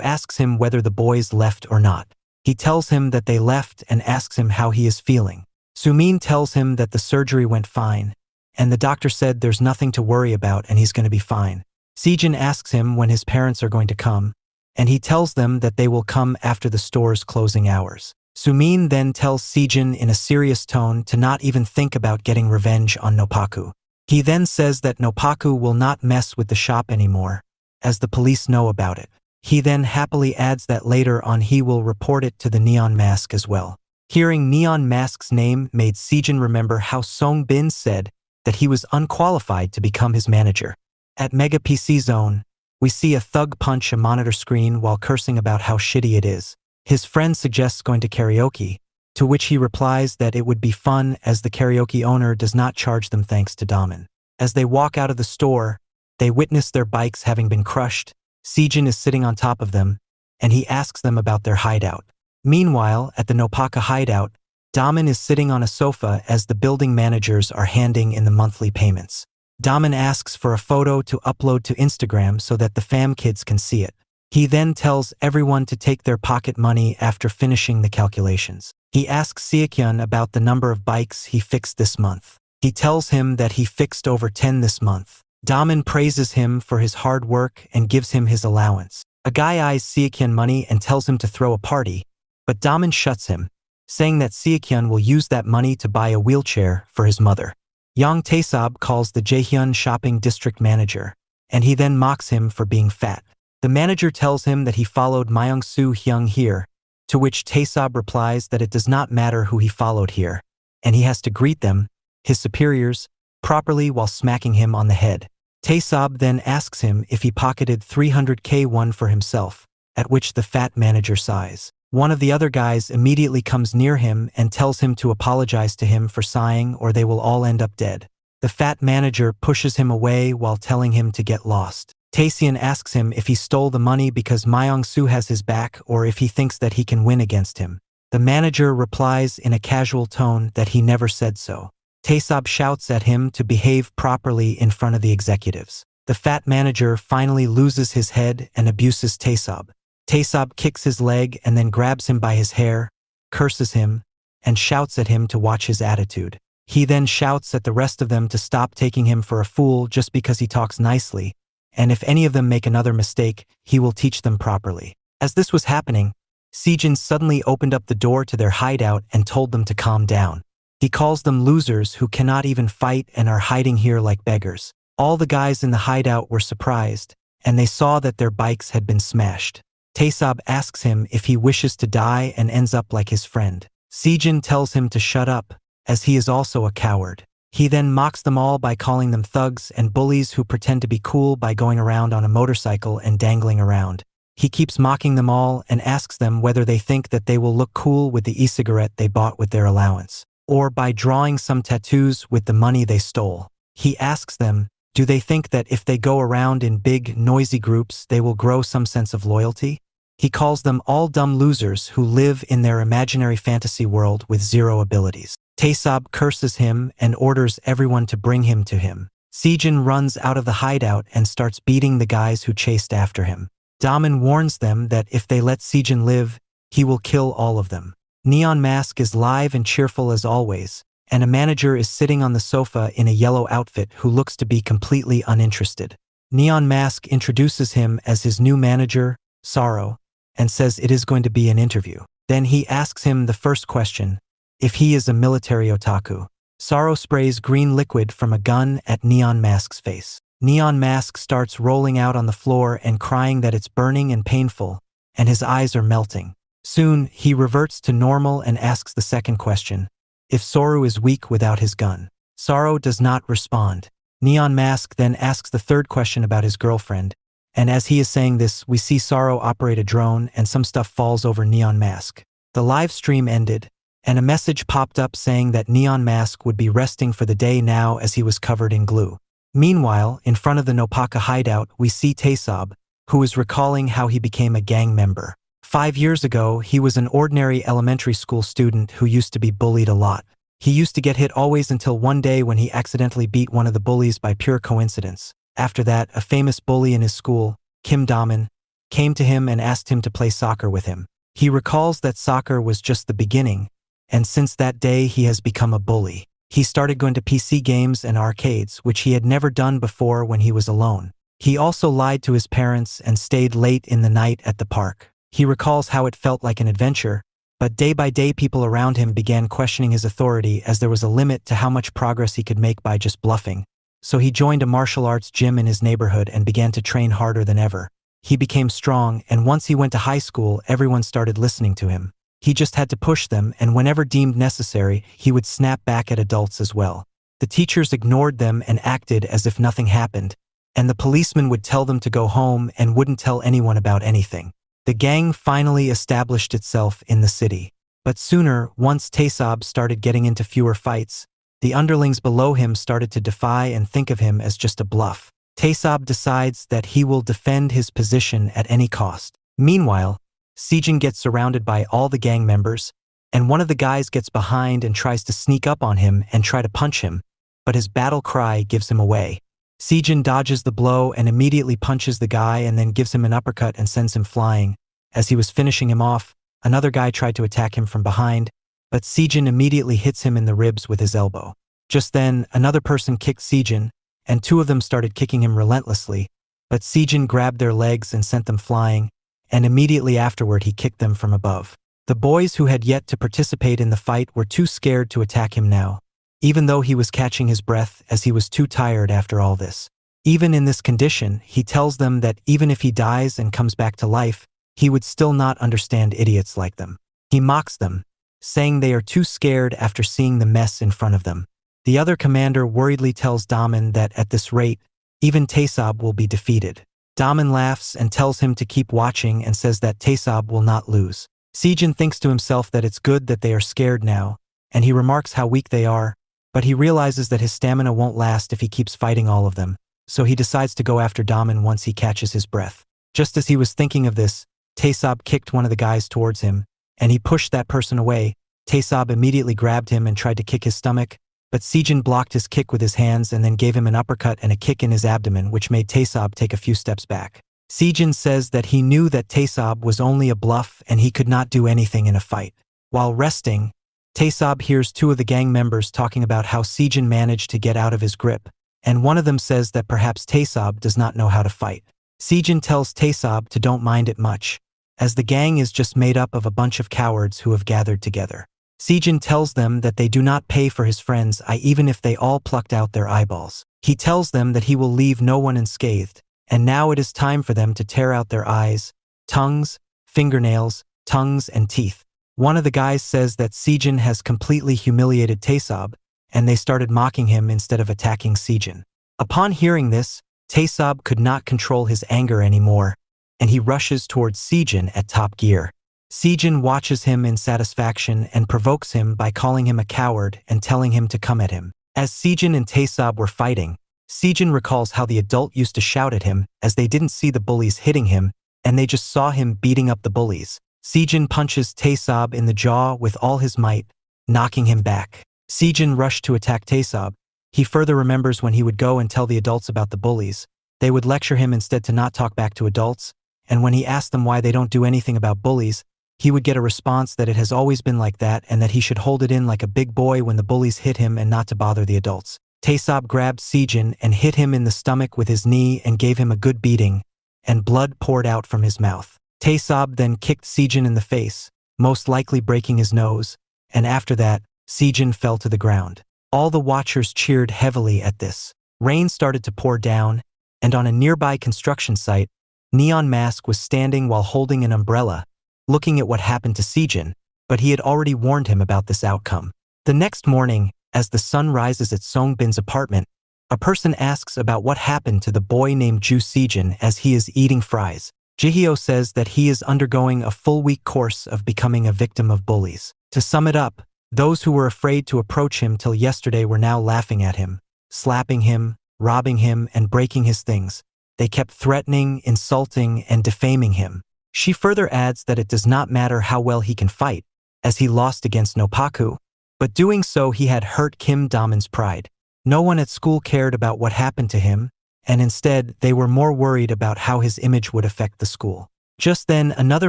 Speaker 1: asks him whether the boys left or not. He tells him that they left and asks him how he is feeling. Sumin tells him that the surgery went fine, and the doctor said there's nothing to worry about and he's going to be fine. Sejin asks him when his parents are going to come, and he tells them that they will come after the store's closing hours. Sumin then tells Sejin in a serious tone to not even think about getting revenge on Noppaku. He then says that Noppaku will not mess with the shop anymore, as the police know about it. He then happily adds that later on he will report it to the Neon Mask as well. Hearing Neon Mask's name made Sejin remember how Song Bin said that he was unqualified to become his manager. At Mega PC Zone, we see a thug punch a monitor screen while cursing about how shitty it is. His friend suggests going to karaoke, to which he replies that it would be fun as the karaoke owner does not charge them thanks to Daman. As they walk out of the store, they witness their bikes having been crushed. Sejin is sitting on top of them, and he asks them about their hideout. Meanwhile, at the Nopaka hideout, Daman is sitting on a sofa as the building managers are handing in the monthly payments. Daman asks for a photo to upload to Instagram so that the fam kids can see it. He then tells everyone to take their pocket money after finishing the calculations. He asks Seokyeon about the number of bikes he fixed this month. He tells him that he fixed over 10 this month. Daman praises him for his hard work and gives him his allowance. A guy eyes Seokyeon money and tells him to throw a party, but Daman shuts him, saying that Seokyeon will use that money to buy a wheelchair for his mother. Yang Taesob calls the Jaehyun shopping district manager, and he then mocks him for being fat. The manager tells him that he followed Myung-soo Hyung here, to which Taesob replies that it does not matter who he followed here, and he has to greet them, his superiors, properly while smacking him on the head. Taesob then asks him if he pocketed 300k won for himself, at which the fat manager sighs. One of the other guys immediately comes near him and tells him to apologize to him for sighing or they will all end up dead. The fat manager pushes him away while telling him to get lost. Taeseon asks him if he stole the money because Myung-soo has his back or if he thinks that he can win against him. The manager replies in a casual tone that he never said so. Taesob shouts at him to behave properly in front of the executives. The fat manager finally loses his head and abuses Taesob. Taesob kicks his leg and then grabs him by his hair, curses him, and shouts at him to watch his attitude. He then shouts at the rest of them to stop taking him for a fool just because he talks nicely, and if any of them make another mistake, he will teach them properly. As this was happening, Sejin suddenly opened up the door to their hideout and told them to calm down. He calls them losers who cannot even fight and are hiding here like beggars. All the guys in the hideout were surprised, and they saw that their bikes had been smashed. Taesob asks him if he wishes to die and ends up like his friend. Sejin tells him to shut up, as he is also a coward. He then mocks them all by calling them thugs and bullies who pretend to be cool by going around on a motorcycle and dangling around. He keeps mocking them all and asks them whether they think that they will look cool with the e-cigarette they bought with their allowance, or by drawing some tattoos with the money they stole. He asks them, do they think that if they go around in big, noisy groups they will grow some sense of loyalty? He calls them all dumb losers who live in their imaginary fantasy world with zero abilities. Taesob curses him and orders everyone to bring him to him. Sejin runs out of the hideout and starts beating the guys who chased after him. Daman warns them that if they let Sejin live, he will kill all of them. Neon Mask is live and cheerful as always, and a manager is sitting on the sofa in a yellow outfit who looks to be completely uninterested. Neon Mask introduces him as his new manager, Sorrow, and says it is going to be an interview. Then he asks him the first question, if he is a military otaku. Sorrow sprays green liquid from a gun at Neon Mask's face. Neon Mask starts rolling out on the floor and crying that it's burning and painful, and his eyes are melting. Soon, he reverts to normal and asks the second question, if Sorrow is weak without his gun. Sorrow does not respond. Neon Mask then asks the third question about his girlfriend, and as he is saying this, we see Sorrow operate a drone and some stuff falls over Neon Mask. The live stream ended, and a message popped up saying that Neon Mask would be resting for the day now as he was covered in glue. Meanwhile, in front of the Nopaka hideout, we see Taesob, who is recalling how he became a gang member. 5 years ago, he was an ordinary elementary school student who used to be bullied a lot. He used to get hit always until one day when he accidentally beat one of the bullies by pure coincidence. After that, a famous bully in his school, Kim Daman, came to him and asked him to play soccer with him. He recalls that soccer was just the beginning, and since that day he has become a bully. He started going to PC games and arcades, which he had never done before when he was alone. He also lied to his parents and stayed late in the night at the park. He recalls how it felt like an adventure, but day by day people around him began questioning his authority as there was a limit to how much progress he could make by just bluffing. So he joined a martial arts gym in his neighborhood and began to train harder than ever. He became strong, and once he went to high school, everyone started listening to him. He just had to push them, and whenever deemed necessary, he would snap back at adults as well. The teachers ignored them and acted as if nothing happened, and the policeman would tell them to go home and wouldn't tell anyone about anything. The gang finally established itself in the city. But sooner, once Taesab started getting into fewer fights, the underlings below him started to defy and think of him as just a bluff. Taesab decides that he will defend his position at any cost. Meanwhile, Sejin gets surrounded by all the gang members, and one of the guys gets behind and tries to sneak up on him and try to punch him, but his battle cry gives him away. Sejin dodges the blow and immediately punches the guy and then gives him an uppercut and sends him flying. As he was finishing him off, another guy tried to attack him from behind, but Sejin immediately hits him in the ribs with his elbow. Just then, another person kicked Sejin, and two of them started kicking him relentlessly, but Sejin grabbed their legs and sent them flying, and immediately afterward he kicked them from above. The boys who had yet to participate in the fight were too scared to attack him now, even though he was catching his breath as he was too tired after all this. Even in this condition, he tells them that even if he dies and comes back to life, he would still not understand idiots like them. He mocks them, saying they are too scared after seeing the mess in front of them. The other commander worriedly tells Daman that at this rate, even Taesab will be defeated. Daman laughs and tells him to keep watching and says that Taesab will not lose. Sejin thinks to himself that it's good that they are scared now, and he remarks how weak they are, but he realizes that his stamina won't last if he keeps fighting all of them, so he decides to go after Daman once he catches his breath. Just as he was thinking of this, Taesab kicked one of the guys towards him, and he pushed that person away. Taesab immediately grabbed him and tried to kick his stomach, but Sejin blocked his kick with his hands and then gave him an uppercut and a kick in his abdomen, which made Taesab take a few steps back. Sejin says that he knew that Taesab was only a bluff and he could not do anything in a fight. While resting, Taesab hears two of the gang members talking about how Sejin managed to get out of his grip, and one of them says that perhaps Taesab does not know how to fight. Sejin tells Taesab to don't mind it much, as the gang is just made up of a bunch of cowards who have gathered together. Sejin tells them that they do not pay for his friends even if they all plucked out their eyeballs. He tells them that he will leave no one unscathed, and now it is time for them to tear out their eyes, tongues, fingernails, tongues, and teeth. One of the guys says that Sejin has completely humiliated Taesab, and they started mocking him instead of attacking Sejin. Upon hearing this, Taesab could not control his anger anymore, and he rushes towards Sejin at top gear. Sejin watches him in satisfaction and provokes him by calling him a coward and telling him to come at him. As Sejin and Taesab were fighting, Sejin recalls how the adult used to shout at him as they didn't see the bullies hitting him and they just saw him beating up the bullies. Sejin punches Taesab in the jaw with all his might, knocking him back. Sejin rushed to attack Taesab. He further remembers when he would go and tell the adults about the bullies. They would lecture him instead to not talk back to adults, and when he asked them why they don't do anything about bullies, he would get a response that it has always been like that and that he should hold it in like a big boy when the bullies hit him and not to bother the adults. Taesab grabbed Sejin and hit him in the stomach with his knee and gave him a good beating, and blood poured out from his mouth. Taesab then kicked Sejin in the face, most likely breaking his nose, and after that, Sejin fell to the ground. All the watchers cheered heavily at this. Rain started to pour down, and on a nearby construction site, Neon Mask was standing while holding an umbrella, looking at what happened to Sejin, but he had already warned him about this outcome. The next morning, as the sun rises at Songbin's apartment, a person asks about what happened to the boy named Ju Sejin as he is eating fries. Jihyo says that he is undergoing a full-week course of becoming a victim of bullies. To sum it up, those who were afraid to approach him till yesterday were now laughing at him, slapping him, robbing him, and breaking his things. They kept threatening, insulting, and defaming him. She further adds that it does not matter how well he can fight, as he lost against Noppaku, but doing so he had hurt Kim Damon's pride. No one at school cared about what happened to him, and instead they were more worried about how his image would affect the school. Just then, another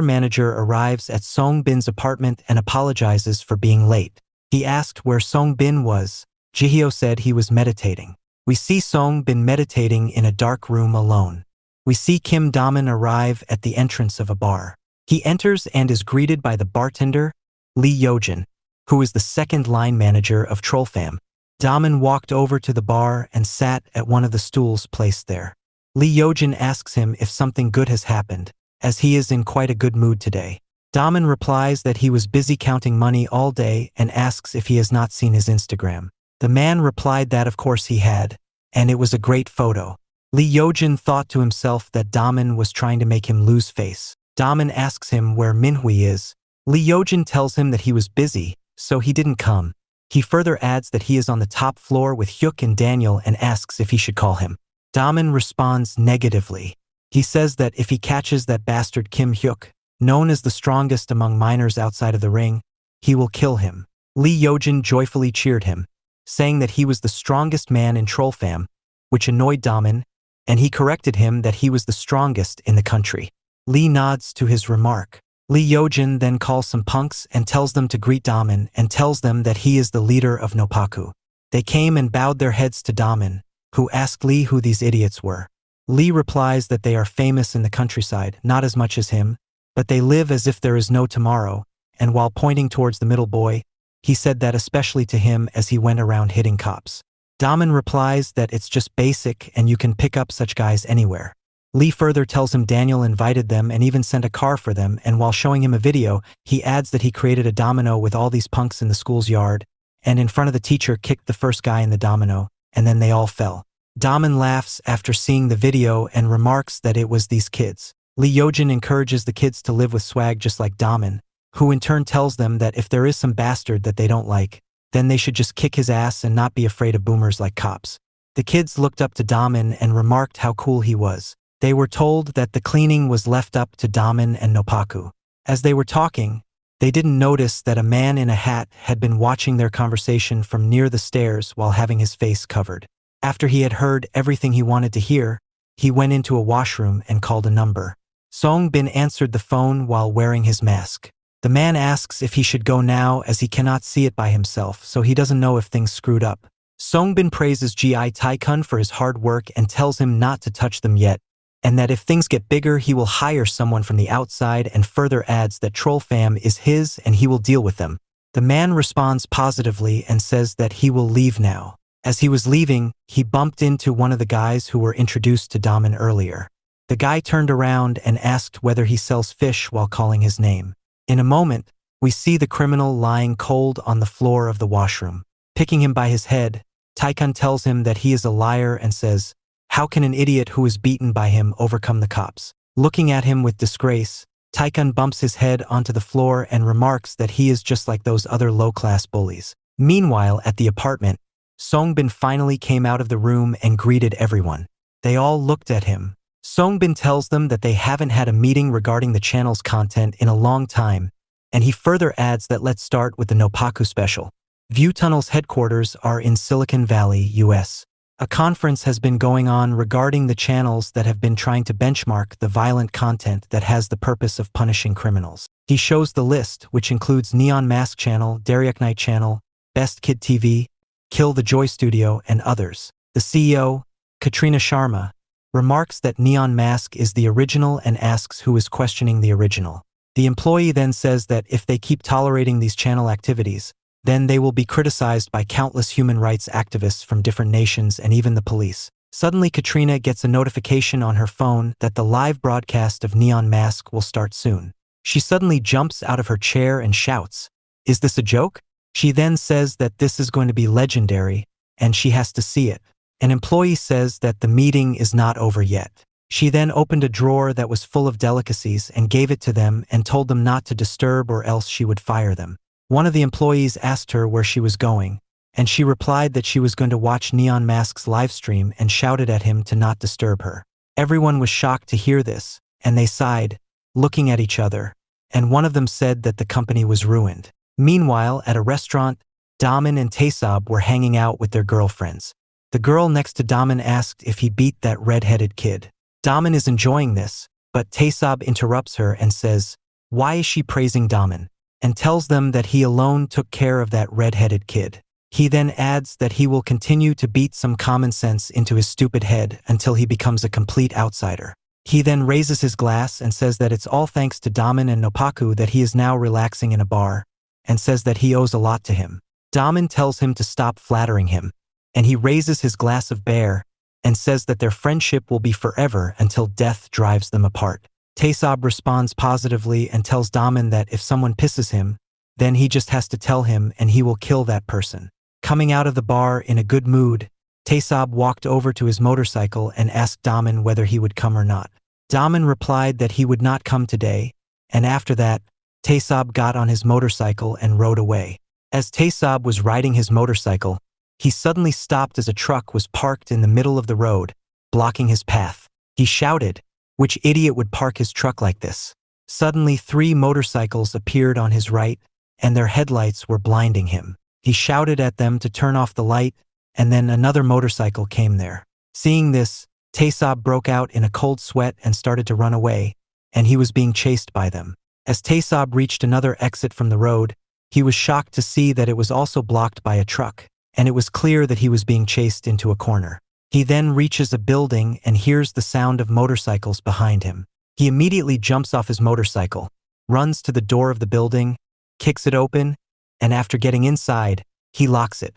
Speaker 1: manager arrives at Songbin's apartment and apologizes for being late. He asked where Songbin was. Jihyo said he was meditating. We see Songbin meditating in a dark room alone. We see Kim Damon arrive at the entrance of a bar. He enters and is greeted by the bartender, Lee Yojin, who is the second line manager of Trollfam. Damon walked over to the bar and sat at one of the stools placed there. Lee Yojin asks him if something good has happened, as he is in quite a good mood today. Daman replies that he was busy counting money all day and asks if he has not seen his Instagram. The man replied that of course he had, and it was a great photo. Lee Yojin thought to himself that Daman was trying to make him lose face. Daman asks him where Manhwa is. Lee Yojin tells him that he was busy, so he didn't come. He further adds that he is on the top floor with Hyuk and Daniel and asks if he should call him. Daman responds negatively. He says that if he catches that bastard Kim Hyuk, known as the strongest among minors outside of the ring, he will kill him. Lee Yojin joyfully cheered him, saying that he was the strongest man in Trollfam, which annoyed Daman, and he corrected him that he was the strongest in the country. Lee nods to his remark. Lee Yojin then calls some punks and tells them to greet Daman and tells them that he is the leader of Noppaku. They came and bowed their heads to Daman, who asked Lee who these idiots were. Lee replies that they are famous in the countryside, not as much as him, but they live as if there is no tomorrow, and while pointing towards the middle boy, he said that especially to him as he went around hitting cops. Daman replies that it's just basic and you can pick up such guys anywhere. Lee further tells him Daniel invited them and even sent a car for them, and while showing him a video, he adds that he created a domino with all these punks in the school's yard, and in front of the teacher kicked the first guy in the domino, and then they all fell. Daman laughs after seeing the video and remarks that it was these kids. Lee Yojin encourages the kids to live with swag just like Daman, who in turn tells them that if there is some bastard that they don't like, then they should just kick his ass and not be afraid of boomers like cops. The kids looked up to Daman and remarked how cool he was. They were told that the cleaning was left up to Daman and Noppaku. As they were talking, they didn't notice that a man in a hat had been watching their conversation from near the stairs while having his face covered. After he had heard everything he wanted to hear, he went into a washroom and called a number. Song Bin answered the phone while wearing his mask. The man asks if he should go now as he cannot see it by himself, so he doesn't know if things screwed up. Song Bin praises Gi Taikun for his hard work and tells him not to touch them yet, and that if things get bigger he will hire someone from the outside, and further adds that Troll Fam is his and he will deal with them. The man responds positively and says that he will leave now. As he was leaving, he bumped into one of the guys who were introduced to Daman earlier. The guy turned around and asked whether he sells fish while calling his name. In a moment, we see the criminal lying cold on the floor of the washroom. Picking him by his head, Taikun tells him that he is a liar and says, "How can an idiot who is beaten by him overcome the cops?" Looking at him with disgrace, Taikun bumps his head onto the floor and remarks that he is just like those other low-class bullies. Meanwhile, at the apartment, Songbin finally came out of the room and greeted everyone. They all looked at him. Songbin tells them that they haven't had a meeting regarding the channel's content in a long time, and he further adds that let's start with the Noppaku special. View Tunnel's headquarters are in Silicon Valley, US. A conference has been going on regarding the channels that have been trying to benchmark the violent content that has the purpose of punishing criminals. He shows the list, which includes Neon Mask Channel, Daryak Night Channel, Best Kid TV, Kill the Joy Studio, and others. The CEO, Katrina Sharma, remarks that Neon Mask is the original and asks who is questioning the original. The employee then says that if they keep tolerating these channel activities, then they will be criticized by countless human rights activists from different nations and even the police. Suddenly, Katrina gets a notification on her phone that the live broadcast of Neon Mask will start soon. She suddenly jumps out of her chair and shouts, "Is this a joke?" She then says that this is going to be legendary, and she has to see it. An employee says that the meeting is not over yet. She then opened a drawer that was full of delicacies and gave it to them and told them not to disturb or else she would fire them. One of the employees asked her where she was going, and she replied that she was going to watch Neon Mask's livestream and shouted at him to not disturb her. Everyone was shocked to hear this, and they sighed, looking at each other, and one of them said that the company was ruined. Meanwhile, at a restaurant, Daman and Taesab were hanging out with their girlfriends. The girl next to Daman asked if he beat that red-headed kid. Daman is enjoying this, but Taesab interrupts her and says, "Why is she praising Daman?" and tells them that he alone took care of that red-headed kid. He then adds that he will continue to beat some common sense into his stupid head until he becomes a complete outsider. He then raises his glass and says that it's all thanks to Daman and Noppaku that he is now relaxing in a bar, and says that he owes a lot to him. Daman tells him to stop flattering him, and he raises his glass of beer and says that their friendship will be forever until death drives them apart. Taesab responds positively and tells Daman that if someone pisses him, then he just has to tell him and he will kill that person. Coming out of the bar in a good mood, Taesab walked over to his motorcycle and asked Daman whether he would come or not. Daman replied that he would not come today, and after that, Taesab got on his motorcycle and rode away. As Taesab was riding his motorcycle, he suddenly stopped as a truck was parked in the middle of the road, blocking his path. He shouted, "Which idiot would park his truck like this?" Suddenly 3 motorcycles appeared on his right, and their headlights were blinding him. He shouted at them to turn off the light, and then another motorcycle came there. Seeing this, Taesab broke out in a cold sweat and started to run away, and he was being chased by them. As Taesab reached another exit from the road, he was shocked to see that it was also blocked by a truck, and it was clear that he was being chased into a corner. He then reaches a building and hears the sound of motorcycles behind him. He immediately jumps off his motorcycle, runs to the door of the building, kicks it open, and after getting inside, he locks it.